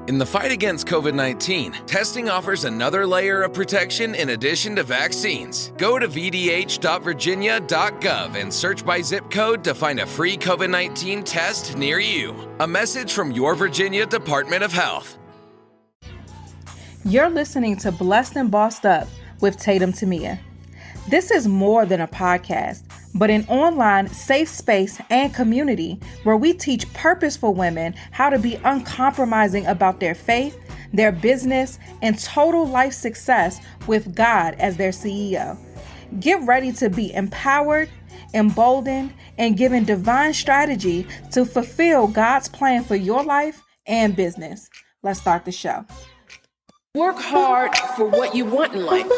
In the fight against COVID-19, testing offers another layer of protection in addition to vaccines. Go to vdh.virginia.gov and search by zip code to find a free COVID-19 test near you. A message from your Virginia Department of Health. You're listening to Blessed and Bossed Up with Tatum Keviah. This is more than a podcast, but an online safe space and community where we teach purposeful women how to be uncompromising about their faith, their business, and total life success with God as their CEO. Get ready to be empowered, emboldened, and given divine strategy to fulfill God's plan for your life and business. Let's start the show. Work hard for what you want in life.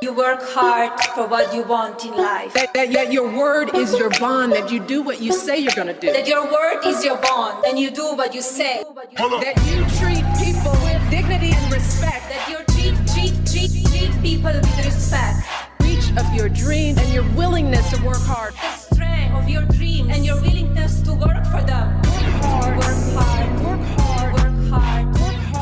You work hard for what you want in life. That your word is your bond, that you do what you say you're going to do. That your word is your bond, and you do what you say. That you treat people with dignity and respect. That you treat people with respect. Reach of your dream and your willingness to work hard. The strength of your dreams and your willingness to work for them. Work hard. Work hard. Work hard. Work hard.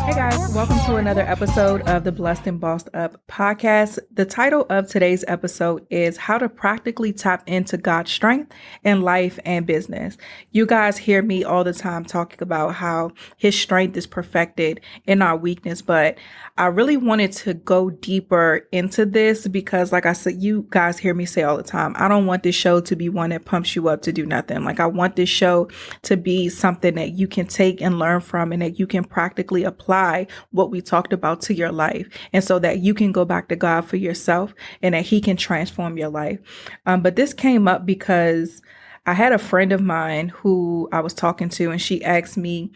Hey guys, welcome to another episode of the Blessed and Bossed Up podcast. The title of today's episode is How to Practically Tap into God's Strength in Life and Business. You guys hear me all the time talking about how His strength is perfected in our weakness, but I really wanted to go deeper into this because, like I said, you guys hear me say all the time, I don't want this show to be one that pumps you up to do nothing. Like, I want this show to be something that you can take and learn from and that you can practically apply what we talked about to your life, and so that you can go back to God for yourself and that He can transform your life. But this came up because I had a friend of mine who I was talking to, and she asked me,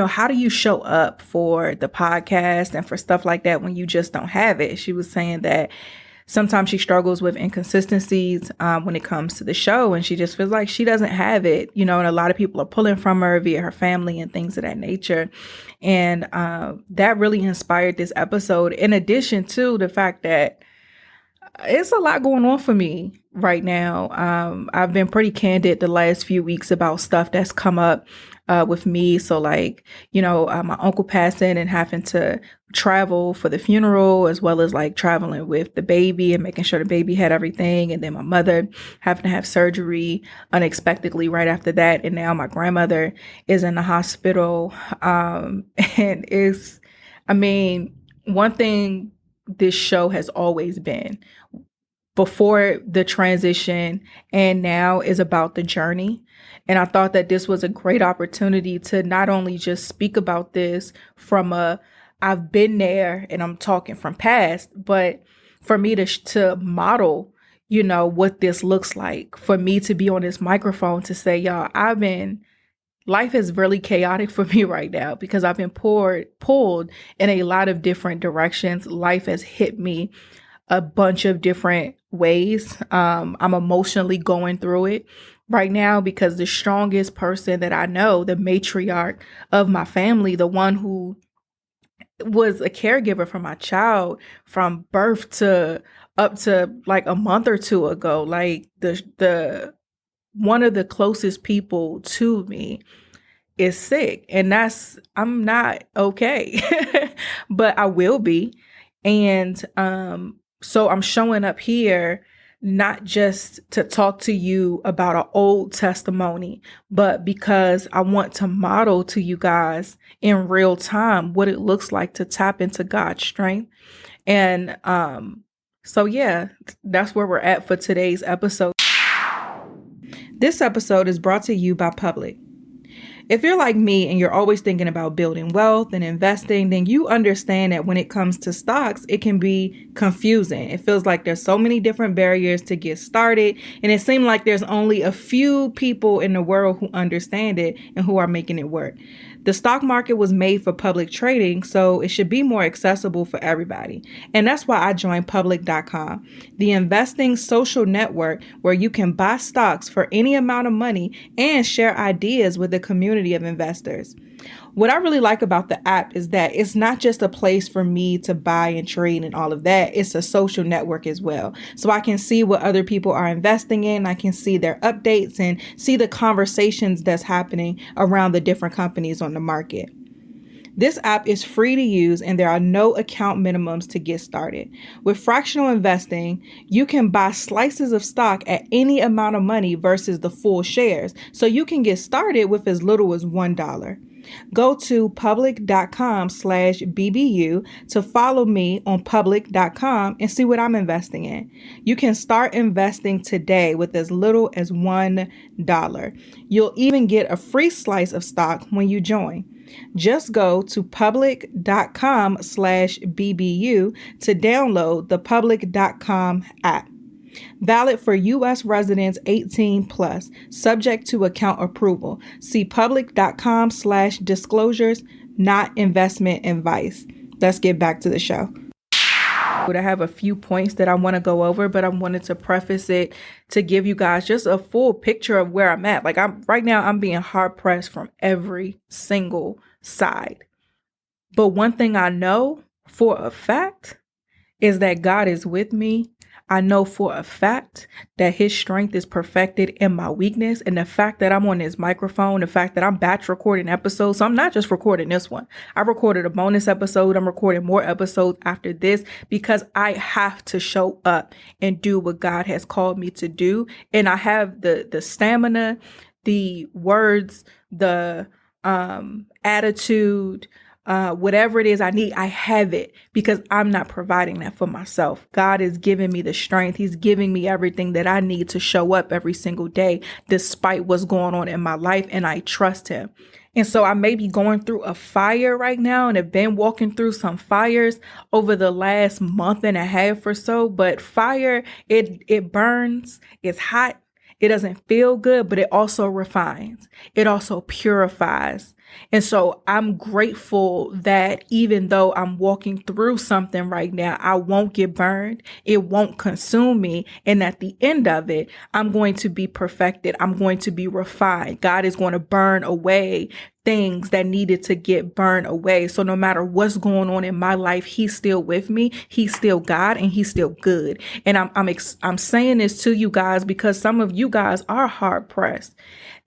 how do you show up for the podcast and for stuff like that when you just don't have it? She was saying that sometimes she struggles with inconsistencies when it comes to the show, and she just feels like she doesn't have it, and a lot of people are pulling from her via her family and things of that nature. And that really inspired this episode, in addition to the fact that it's a lot going on for me right now. I've been pretty candid the last few weeks about stuff that's come up with me. So my uncle passing and having to travel for the funeral, as well as like traveling with the baby and making sure the baby had everything. And then my mother having to have surgery unexpectedly right after that. And now my grandmother is in the hospital. And one thing this show has always been before the transition and now is about the journey. And I thought that this was a great opportunity to not only just speak about this from I've been there and I'm talking from past, but for me to model, what this looks like, for me to be on this microphone to say, y'all, life is really chaotic for me right now because I've been pulled in a lot of different directions. Life has hit me a bunch of different ways. I'm emotionally going through it right now because the strongest person that I know, the matriarch of my family, the one who was a caregiver for my child from birth to up to like a month or two ago, like the one of the closest people to me is sick, and I'm not okay, but I will be. And so I'm showing up here not just to talk to you about an old testimony, but because I want to model to you guys in real time what it looks like to tap into God's strength. And so yeah, that's where we're at for today's episode. This episode is brought to you by Public. If you're like me and you're always thinking about building wealth and investing, then you understand that when it comes to stocks, it can be confusing. It feels like there's so many different barriers to get started, and it seems like there's only a few people in the world who understand it and who are making it work. The stock market was made for public trading, so it should be more accessible for everybody. And that's why I joined Public.com, the investing social network where you can buy stocks for any amount of money and share ideas with a community of investors. What I really like about the app is that it's not just a place for me to buy and trade and all of that. It's a social network as well. So I can see what other people are investing in. I can see their updates and see the conversations that's happening around the different companies on the market. This app is free to use and there are no account minimums to get started. With fractional investing, you can buy slices of stock at any amount of money versus the full shares, so you can get started with as little as $1. Go to public.com/BBU to follow me on public.com and see what I'm investing in. You can start investing today with as little as $1. You'll even get a free slice of stock when you join. Just go to public.com/BBU to download the public.com app. Valid for U.S. residents 18 plus, subject to account approval. See public.com/disclosures, not investment advice. Let's get back to the show. I have a few points that I want to go over, but I wanted to preface it to give you guys just a full picture of where I'm at. Like right now, I'm being hard pressed from every single side. But one thing I know for a fact is that God is with me. I know for a fact that his strength is perfected in my weakness. And the fact that I'm on this microphone, the fact that I'm batch recording episodes. So I'm not just recording this one. I recorded a bonus episode. I'm recording more episodes after this because I have to show up and do what God has called me to do. And I have the stamina, the words, the attitude, whatever it is I need, I have it because I'm not providing that for myself. God is giving me the strength. He's giving me everything that I need to show up every single day, despite what's going on in my life. And I trust him. And so I may be going through a fire right now and have been walking through some fires over the last month and a half or so. But fire, it burns, it's hot. It doesn't feel good, but it also refines. It also purifies. And so I'm grateful that even though I'm walking through something right now, I won't get burned. It won't consume me. And at the end of it, I'm going to be perfected. I'm going to be refined. God is going to burn away things that needed to get burned away. So no matter what's going on in my life, he's still with me. He's still God and he's still good. And I'm saying this to you guys because some of you guys are hard pressed.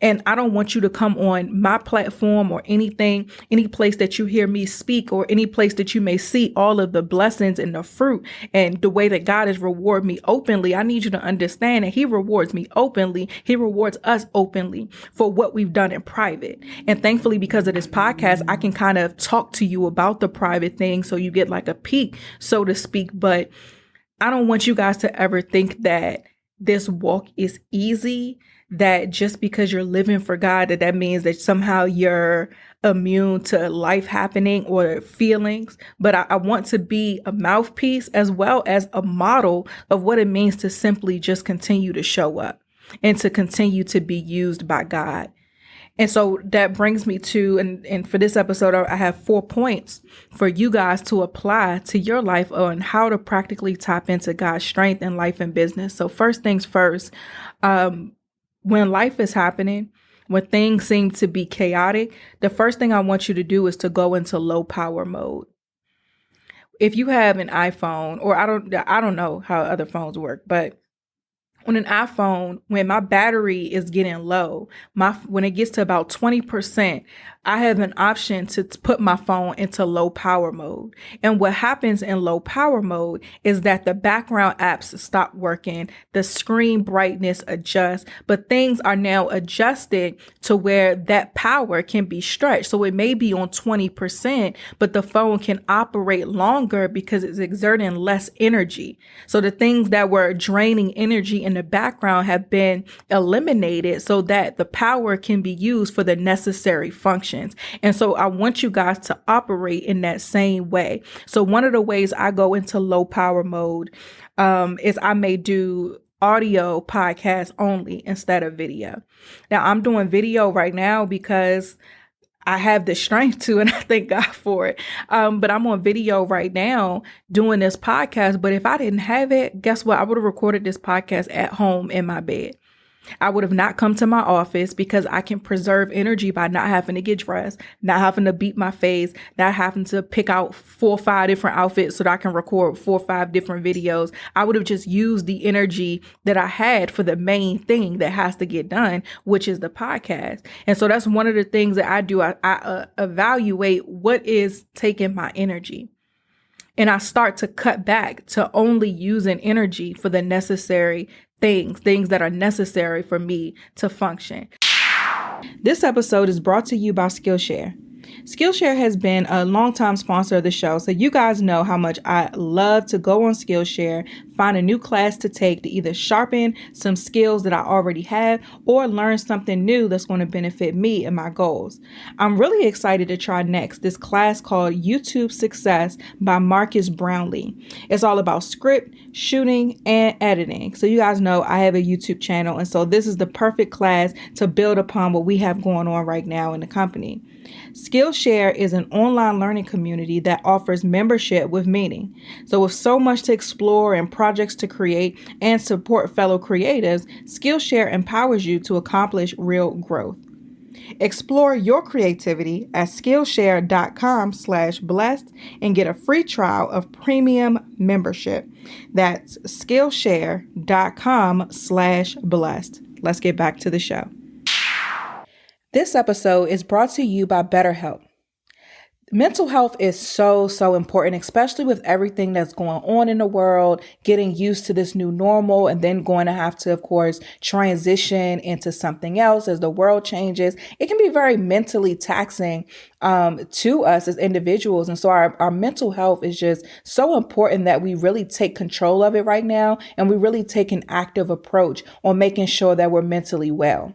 And I don't want you to come on my platform or anything, any place that you hear me speak or any place that you may see all of the blessings and the fruit and the way that God has rewarded me openly. I need you to understand that he rewards me openly. He rewards us openly for what we've done in private. And thankfully, because of this podcast, I can kind of talk to you about the private things so you get like a peek, so to speak. But I don't want you guys to ever think that this walk is easy, that just because you're living for God, that means that somehow you're immune to life happening or feelings. But I want to be a mouthpiece as well as a model of what it means to simply just continue to show up and to continue to be used by God. And so that brings me to, and for this episode, I have 4 points for you guys to apply to your life on how to practically tap into God's strength in life and business. So first things first, when life is happening, when things seem to be chaotic, the first thing I want you to do is to go into low power mode. If you have an iPhone, or I don't know how other phones work, but on an iPhone, when my battery is getting low, when it gets to about 20%, I have an option to put my phone into low power mode. And what happens in low power mode is that the background apps stop working, the screen brightness adjusts, but things are now adjusted to where that power can be stretched. So it may be on 20%, but the phone can operate longer because it's exerting less energy. So the things that were draining energy in the background have been eliminated so that the power can be used for the necessary functions. And so I want you guys to operate in that same way. So one of the ways I go into low power mode is I may do audio podcasts only instead of video. Now I'm doing video right now because I have the strength to, and I thank God for it. But I'm on video right now doing this podcast. But if I didn't have it, guess what? I would have recorded this podcast at home in my bed. I would have not come to my office because I can preserve energy by not having to get dressed, not having to beat my face, not having to pick out 4 or 5 different outfits so that I can record 4 or 5 different videos. I would have just used the energy that I had for the main thing that has to get done, which is the podcast. And so that's one of the things that I do. I evaluate what is taking my energy. And I start to cut back to only using energy for the necessary things that are necessary for me to function. This episode is brought to you by Skillshare. Skillshare has been a longtime sponsor of the show, so you guys know how much I love to go on Skillshare, find a new class to take to either sharpen some skills that I already have or learn something new that's going to benefit me and my goals. I'm really excited to try next this class called YouTube Success by Marcus Brownlee. It's all about script, shooting, and editing. So you guys know I have a YouTube channel, and so this is the perfect class to build upon what we have going on right now in the company. Skillshare is an online learning community that offers membership with meaning. So with so much to explore and projects to create and support fellow creatives, Skillshare empowers you to accomplish real growth. Explore your creativity at Skillshare.com/blessed and get a free trial of premium membership. That's Skillshare.com/blessed. Let's get back to the show. This episode is brought to you by BetterHelp. Mental health is so important, especially with everything that's going on in the world, getting used to this new normal, and then going to have to, of course, transition into something else as the world changes. It can be very mentally taxing to us as individuals. And so our mental health is just so important that we really take control of it right now, and we really take an active approach on making sure that we're mentally well.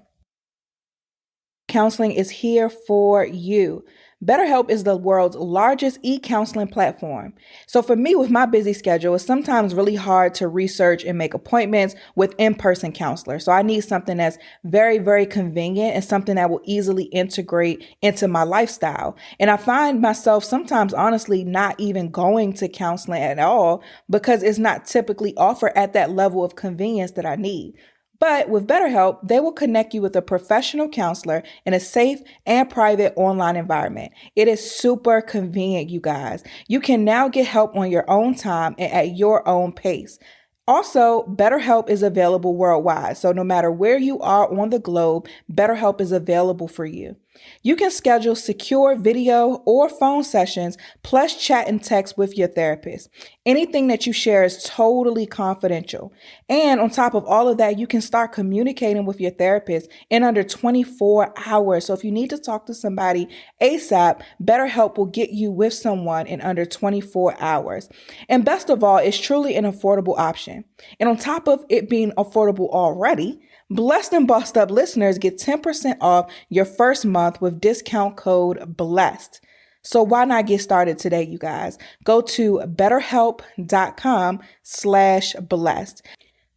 Counseling is here for you. BetterHelp is the world's largest e-counseling platform. So for me, with my busy schedule, it's sometimes really hard to research and make appointments with in-person counselors. So I need something that's very convenient and something that will easily integrate into my lifestyle. And I find myself sometimes, honestly, not even going to counseling at all because it's not typically offered at that level of convenience that I need. But with BetterHelp, they will connect you with a professional counselor in a safe and private online environment. It is super convenient, you guys. You can now get help on your own time and at your own pace. Also, BetterHelp is available worldwide. So no matter where you are on the globe, BetterHelp is available for you. You can schedule secure video or phone sessions, plus chat and text with your therapist. Anything that you share is totally confidential. And on top of all of that, you can start communicating with your therapist in under 24 hours. So if you need to talk to somebody ASAP, BetterHelp will get you with someone in under 24 hours. And best of all, it's truly an affordable option. And on top of it being affordable already, Blessed and Bossed Up listeners get 10% off your first month with discount code BLESSED. So why not get started today, you guys? Go to betterhelp.com/blessed.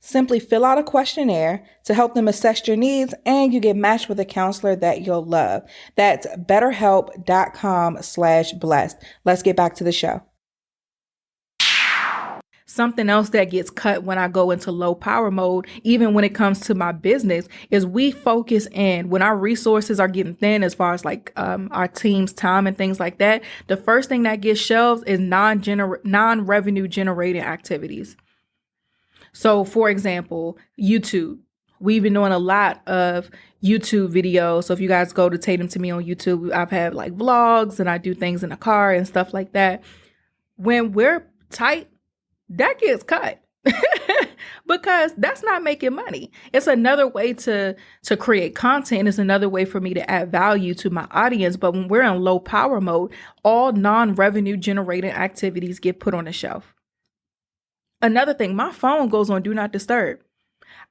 Simply fill out a questionnaire to help them assess your needs, and you get matched with a counselor that you'll love. That's betterhelp.com/blessed. Let's get back to the show. Something else that gets cut when I go into low power mode, even when it comes to my business, is we focus in when our resources are getting thin as far as like our team's time and things like that. The first thing that gets shelved is non-revenue generating activities. So for example, YouTube. We've been doing a lot of YouTube videos. So if you guys go to Tatum to me on YouTube, I've had like vlogs and I do things in the car and stuff like that. When we're tight, that gets cut because that's not making money. It's another way to create content. It's another way for me to add value to my audience. But when we're in low power mode, all non-revenue generating activities get put on the shelf. Another thing, my phone goes on do not disturb.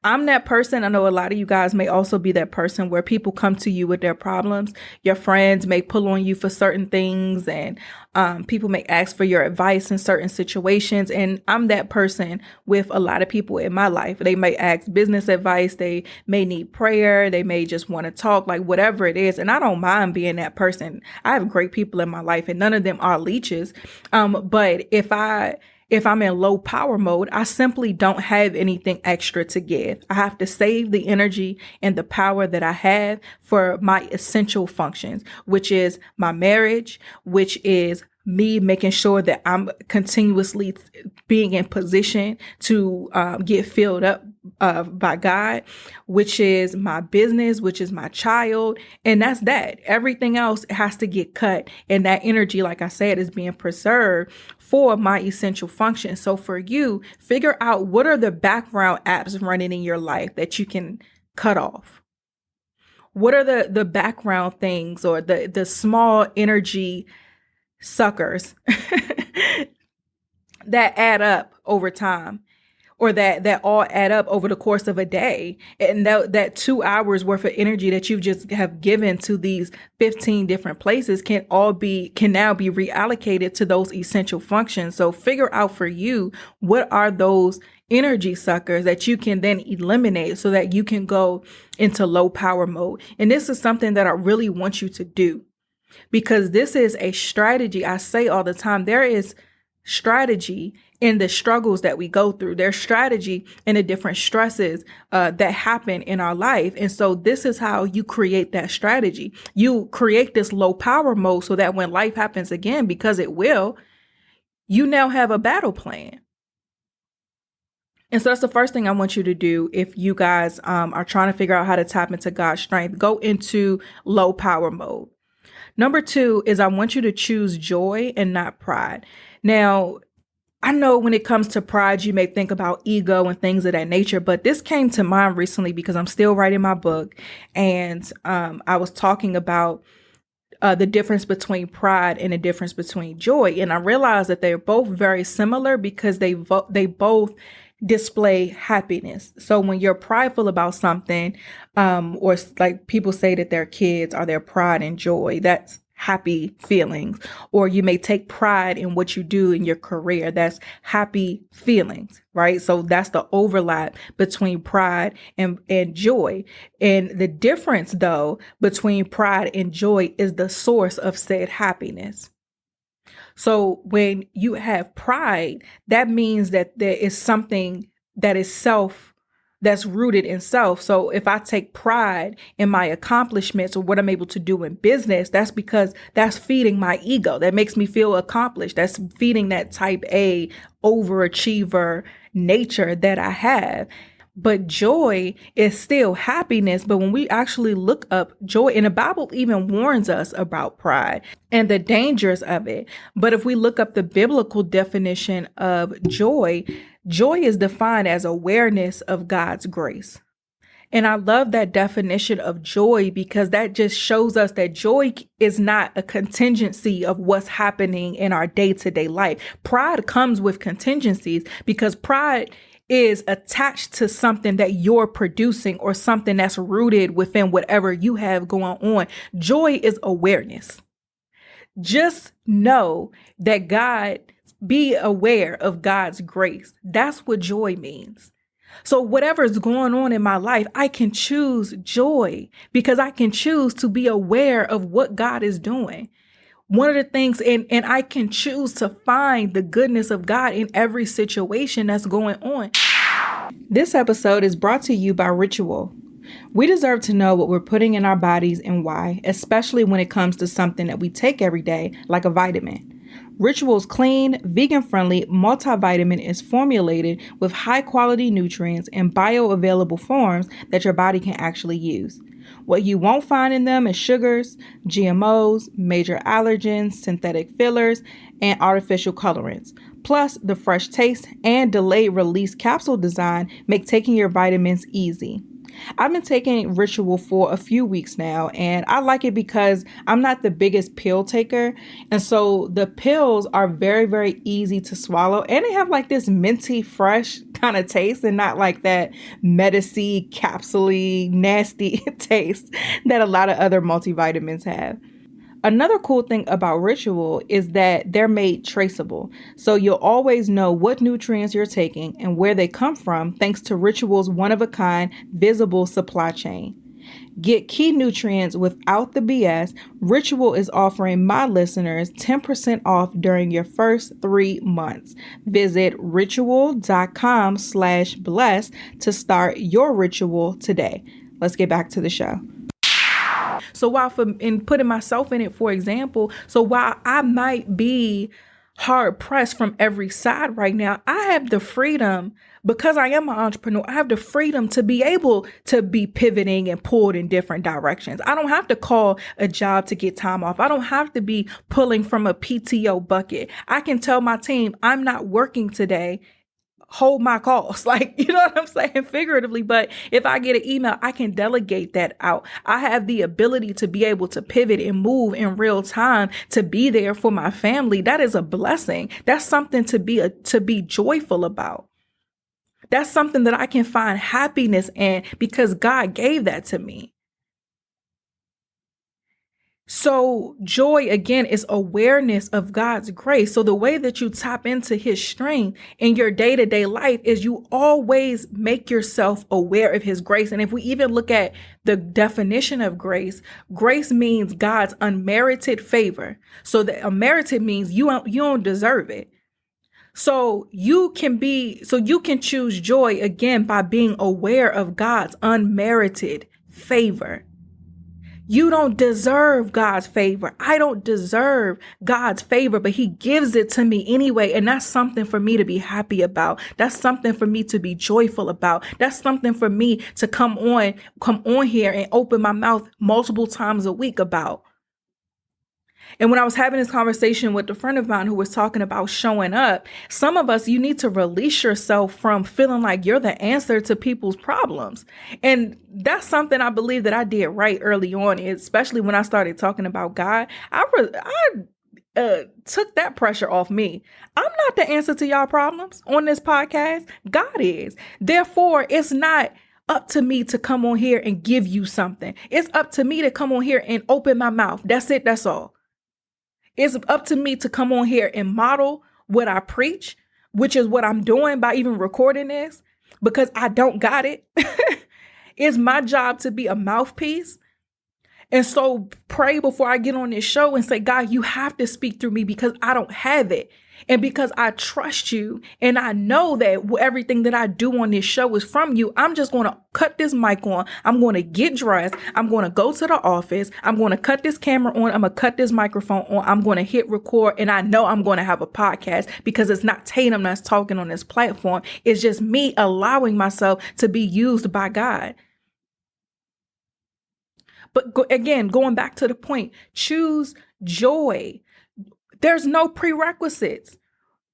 I'm that person. I know a lot of you guys may also be that person where people come to you with their problems. Your friends may pull on you for certain things, and people may ask for your advice in certain situations. And I'm that person with a lot of people in my life. They may ask business advice. They may need prayer. They may just want to talk, like whatever it is. And I don't mind being that person. I have great people in my life and none of them are leeches. But if If I'm in low power mode, I simply don't have anything extra to give. I have to save the energy and the power that I have for my essential functions, which is my marriage, which is me making sure that I'm continuously being in position to get filled up by God, which is my business, which is my child. And that's that. Everything else has to get cut. And that energy, like I said, is being preserved for my essential function. So for you, figure out what are the background apps running in your life that you can cut off. What are the background things or the small energy suckers that add up over time, or that all add up over the course of a day? And that 2 hours worth of energy that you just have given to these 15 different places can now be reallocated to those essential functions. So figure out for you, what are those energy suckers that you can then eliminate so that you can go into low power mode. And this is something that I really want you to do, because this is a strategy. I say all the time, there is strategy in the struggles that we go through. There's strategy in the different stresses that happen in our life. And so this is how you create that strategy. You create this low power mode so that when life happens again, because it will, you now have a battle plan. And so that's the first thing I want you to do. If you guys are trying to figure out how to tap into God's strength, go into low power mode. Number 2 is I want you to choose joy and not pride. Now, I know when it comes to pride, you may think about ego and things of that nature, but this came to mind recently because I'm still writing my book, and I was talking about the difference between pride and the difference between joy. And I realized that they're both very similar because they both display happiness. So when you're prideful about something, or like people say that their kids are their pride and joy, that's happy feelings. Or you may take pride in what you do in your career, that's happy feelings, right? So that's the overlap between pride and joy. And the difference, though, between pride and joy is the source of said happiness. So when you have pride, that means that there is something that is that's rooted in self. So if I take pride in my accomplishments or what I'm able to do in business, that's because that's feeding my ego. That makes me feel accomplished. That's feeding that type A overachiever nature that I have. But joy is still happiness. But when we actually look up joy, and the Bible even warns us about pride and the dangers of it. But if we look up the biblical definition of joy, joy is defined as awareness of God's grace. And I love that definition of joy because that just shows us that joy is not a contingency of what's happening in our day-to-day life. Pride comes with contingencies because pride is attached to something that you're producing or something that's rooted within whatever you have going on. Joy is awareness. Just know that be aware of God's grace. That's what joy means. So whatever is going on in my life, I can choose joy because I can choose to be aware of what God is doing. One of the things, and I can choose to find the goodness of God in every situation that's going on. This episode is brought to you by Ritual. We deserve to know what we're putting in our bodies and why, especially when it comes to something that we take every day, like a vitamin. Ritual's clean, vegan-friendly multivitamin is formulated with high-quality nutrients in bioavailable forms that your body can actually use. What you won't find in them is sugars, GMOs, major allergens, synthetic fillers, and artificial colorants. Plus, the fresh taste and delayed release capsule design make taking your vitamins easy. I've been taking Ritual for a few weeks now, and I like it because I'm not the biggest pill taker. And so the pills are very, very easy to swallow, and they have like this minty, fresh kind of taste and not like that medicine, capsule-y, nasty taste that a lot of other multivitamins have. Another cool thing about Ritual is that they're made traceable, so you'll always know what nutrients you're taking and where they come from thanks to Ritual's one-of-a-kind visible supply chain. Get key nutrients without the BS. Ritual is offering my listeners 10% off during your first 3 months. Visit ritual.com/bless to start your ritual today. Let's get back to the show. So in putting myself in it, for example, so while I might be hard pressed from every side right now, I have the freedom, because I am an entrepreneur, I have the freedom to be able to be pivoting and pulled in different directions. I don't have to call a job to get time off. I don't have to be pulling from a PTO bucket. I can tell my team, I'm not working today. Hold my calls. Like, you know what I'm saying? Figuratively. But if I get an email, I can delegate that out. I have the ability to be able to pivot and move in real time, to be there for my family. That is a blessing. That's something to be joyful about. That's something that I can find happiness in because God gave that to me. So joy, again, is awareness of God's grace. So the way that you tap into his strength in your day-to-day life is you always make yourself aware of his grace. And if we even look at the definition of grace, grace means God's unmerited favor. So the unmerited means you don't deserve it. So you can choose joy again by being aware of God's unmerited favor. You don't deserve God's favor. I don't deserve God's favor, but he gives it to me anyway. And that's something for me to be happy about. That's something for me to be joyful about. That's something for me to come on here and open my mouth multiple times a week about. And when I was having this conversation with a friend of mine who was talking about showing up, some of us, you need to release yourself from feeling like you're the answer to people's problems. And that's something I believe that I did right early on, especially when I started talking about God. I took that pressure off me. I'm not the answer to y'all problems on this podcast. God is. Therefore, it's not up to me to come on here and give you something. It's up to me to come on here and open my mouth. That's it. That's all. It's up to me to come on here and model what I preach, which is what I'm doing by even recording this, because I don't got it. It's my job to be a mouthpiece. And so pray before I get on this show and say, God, you have to speak through me because I don't have it. And because I trust you and I know that everything that I do on this show is from you, I'm just going to cut this mic on. I'm going to get dressed. I'm going to go to the office. I'm going to cut this camera on. I'm going to cut this microphone on. I'm going to hit record. And I know I'm going to have a podcast because it's not Tatum that's talking on this platform. It's just me allowing myself to be used by God. But again, going back to the point, choose joy. There's no prerequisites.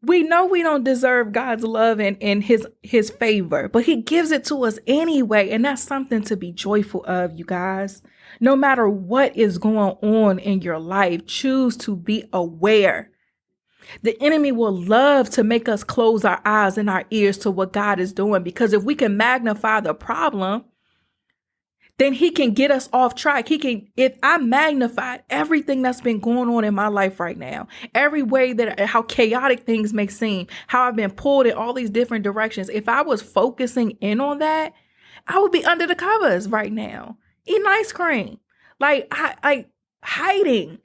We know we don't deserve God's love and his favor, but he gives it to us anyway. And that's something to be joyful of, you guys. No matter what is going on in your life, choose to be aware. The enemy will love to make us close our eyes and our ears to what God is doing, because if we can magnify the problem, then he can get us off track. If I magnified everything that's been going on in my life right now, every way how chaotic things may seem, how I've been pulled in all these different directions, if I was focusing in on that, I would be under the covers right now, eating ice cream, like hiding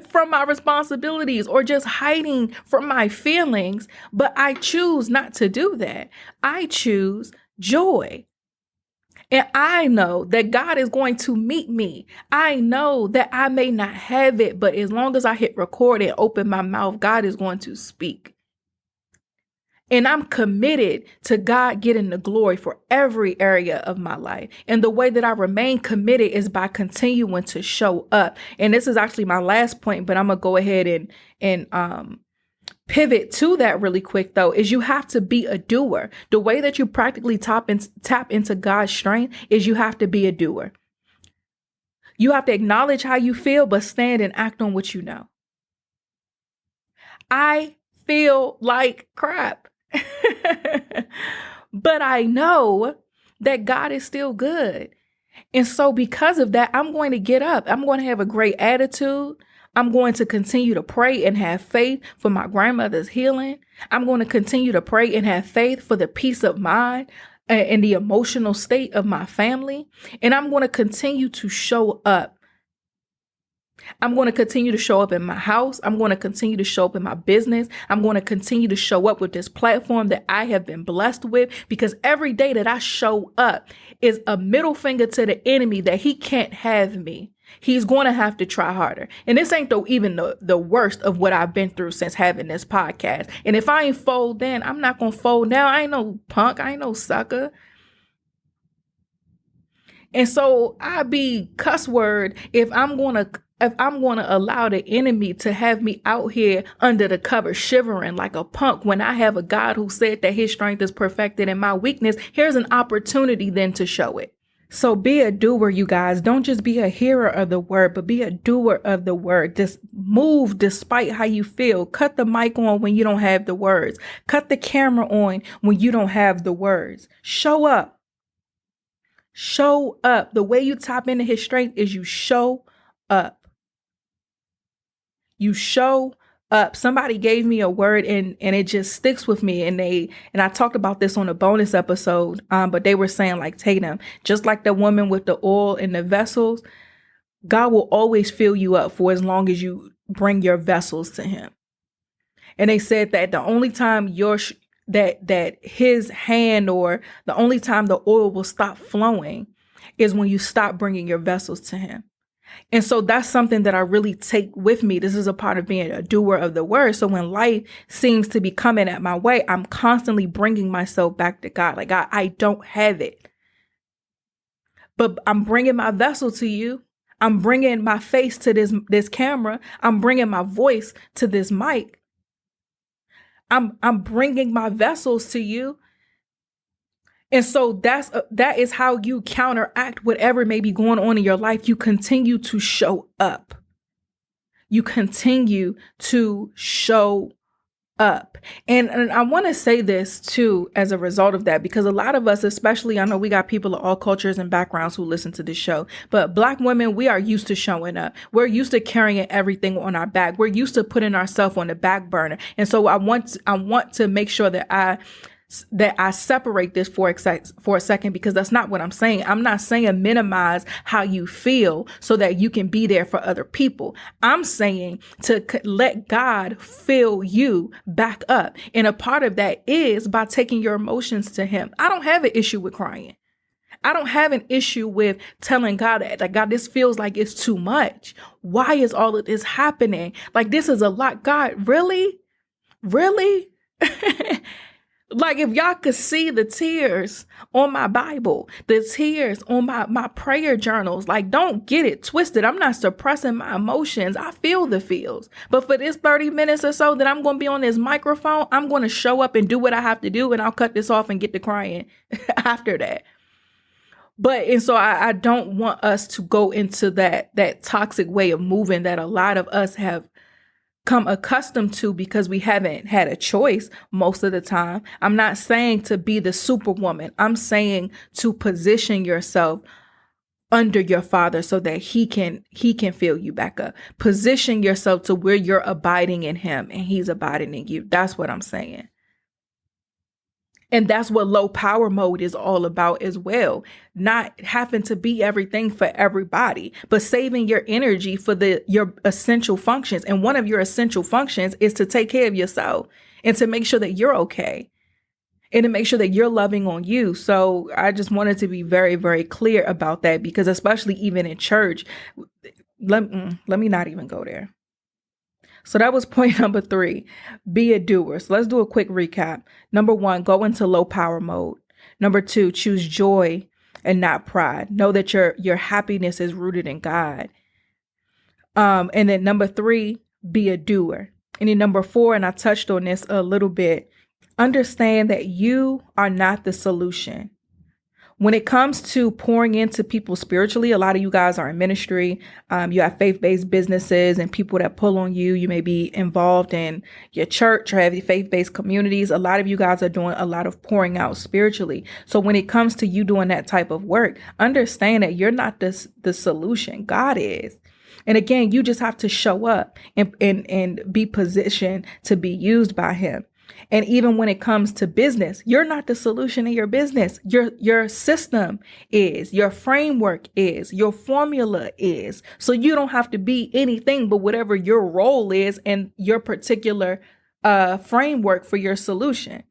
from my responsibilities or just hiding from my feelings. But I choose not to do that. I choose joy. And I know that God is going to meet me. I know that I may not have it, but as long as I hit record and open my mouth, God is going to speak. And I'm committed to God getting the glory for every area of my life. And the way that I remain committed is by continuing to show up. And this is actually my last point, but I'm going to go ahead and pivot to that really quick, though, is you have to be a doer. The way that you practically tap into God's strength is you have to be a doer. You have to acknowledge how you feel, but stand and act on what you know. I feel like crap, but I know that God is still good. And so because of that, I'm going to get up. I'm going to have a great attitude. I'm going to continue to pray and have faith for my grandmother's healing. I'm going to continue to pray and have faith for the peace of mind and the emotional state of my family. And I'm going to continue to show up. I'm going to continue to show up in my house. I'm going to continue to show up in my business. I'm going to continue to show up with this platform that I have been blessed with, because every day that I show up is a middle finger to the enemy that he can't have me. He's going to have to try harder. And this ain't even the worst of what I've been through since having this podcast. And if I ain't fold then, I'm not going to fold now. I ain't no punk. I ain't no sucker. And so I be cuss word if I'm going to allow the enemy to have me out here under the cover shivering like a punk when I have a God who said that his strength is perfected in my weakness. Here's an opportunity then to show it. So be a doer, you guys. Don't just be a hearer of the word, but be a doer of the word. Just move despite how you feel. Cut the mic on when you don't have the words. Cut the camera on when you don't have the words. Show up. Show up. The way you tap into his strength is you show up. You show up. Somebody gave me a word and it just sticks with me. And I talked about this on a bonus episode. But they were saying like Tatum, just like the woman with the oil in the vessels, God will always fill you up for as long as you bring your vessels to him. And they said that the only time that his hand, or the only time the oil will stop flowing, is when you stop bringing your vessels to him. And so that's something that I really take with me. This is a part of being a doer of the word. So when life seems to be coming at my way, I'm constantly bringing myself back to God. Like, I don't have it, but I'm bringing my vessel to you. I'm bringing my face to this camera. I'm bringing my voice to this mic. I'm bringing my vessels to you. And so that is how you counteract whatever may be going on in your life. You continue to show up. You continue to show up. And I want to say this too, as a result of that, because a lot of us, especially, I know we got people of all cultures and backgrounds who listen to this show, but Black women, we are used to showing up. We're used to carrying everything on our back. We're used to putting ourselves on the back burner. And so I want to make sure that I separate this for a second, because that's not what I'm saying. I'm not saying minimize how you feel so that you can be there for other people. I'm saying to let God fill you back up. And a part of that is by taking your emotions to him. I don't have an issue with crying. I don't have an issue with telling God that, like, God, this feels like it's too much. Why is all of this happening? Like, this is a lot. God, really? Really? Like, if y'all could see the tears on my Bible, the tears on my prayer journals, like, don't get it twisted. I'm not suppressing my emotions. I feel the feels. But for this 30 minutes or so that I'm going to be on this microphone, I'm going to show up and do what I have to do. And I'll cut this off and get to crying after that. And so I don't want us to go into that toxic way of moving that a lot of us have come accustomed to because we haven't had a choice most of the time. I'm not saying to be the superwoman. I'm saying to position yourself under your Father so that he can fill you back up. Position yourself to where you're abiding in him and he's abiding in you. That's what I'm saying. And that's what low power mode is all about as well. Not having to be everything for everybody, but saving your energy for your essential functions. And one of your essential functions is to take care of yourself and to make sure that you're okay and to make sure that you're loving on you. So I just wanted to be very, very clear about that, because especially even in church, let me not even go there. So that was point number 3, be a doer. So let's do a quick recap. Number 1, go into low power mode. Number 2, choose joy and not pride. Know that your happiness is rooted in God. And then number 3, be a doer. And then number 4, and I touched on this a little bit, understand that you are not the solution. When it comes to pouring into people spiritually, a lot of you guys are in ministry. You have faith-based businesses and people that pull on you. You may be involved in your church or have faith-based communities. A lot of you guys are doing a lot of pouring out spiritually. So when it comes to you doing that type of work, understand that you're not the solution. God is. And again, you just have to show up and be positioned to be used by him. And even when it comes to business, you're not the solution in your business. Your system is, your framework is, your formula is. So you don't have to be anything but whatever your role is and your particular framework for your solution.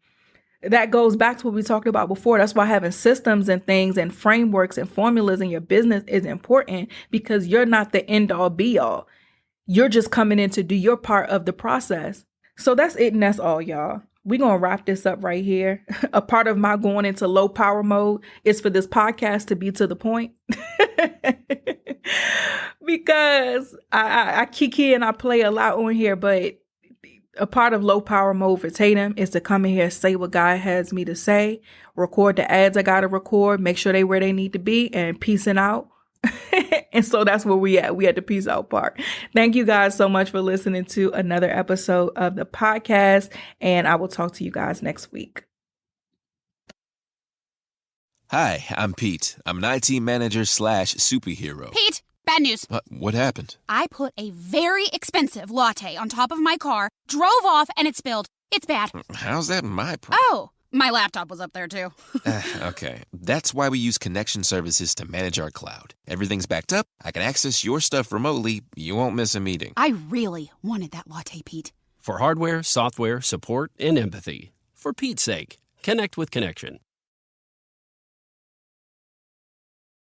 That goes back to what we talked about before. That's why having systems and things and frameworks and formulas in your business is important, because you're not the end all be all. You're just coming in to do your part of the process. So that's it, and that's all, y'all. We're going to wrap this up right here. A part of my going into low power mode is for this podcast to be to the point. Because I kiki and I play a lot on here, but a part of low power mode for Tatum is to come in here, say what God has me to say, record the ads I got to record, make sure they where they need to be, and peacing out. And so that's where we at. We at the peace out part. Thank you guys so much for listening to another episode of the podcast. And I will talk to you guys next week. Hi, I'm Pete. I'm an IT manager / superhero. Pete, bad news. What happened? I put a very expensive latte on top of my car, drove off, and it spilled. It's bad. How's that my problem? Oh, my laptop was up there too. Okay, that's why we use connection services to manage our cloud. Everything's backed up. I can access your stuff remotely. You won't miss a meeting. I really wanted that latte, Pete. For hardware, software, support, and empathy. For Pete's sake, connect with Connection.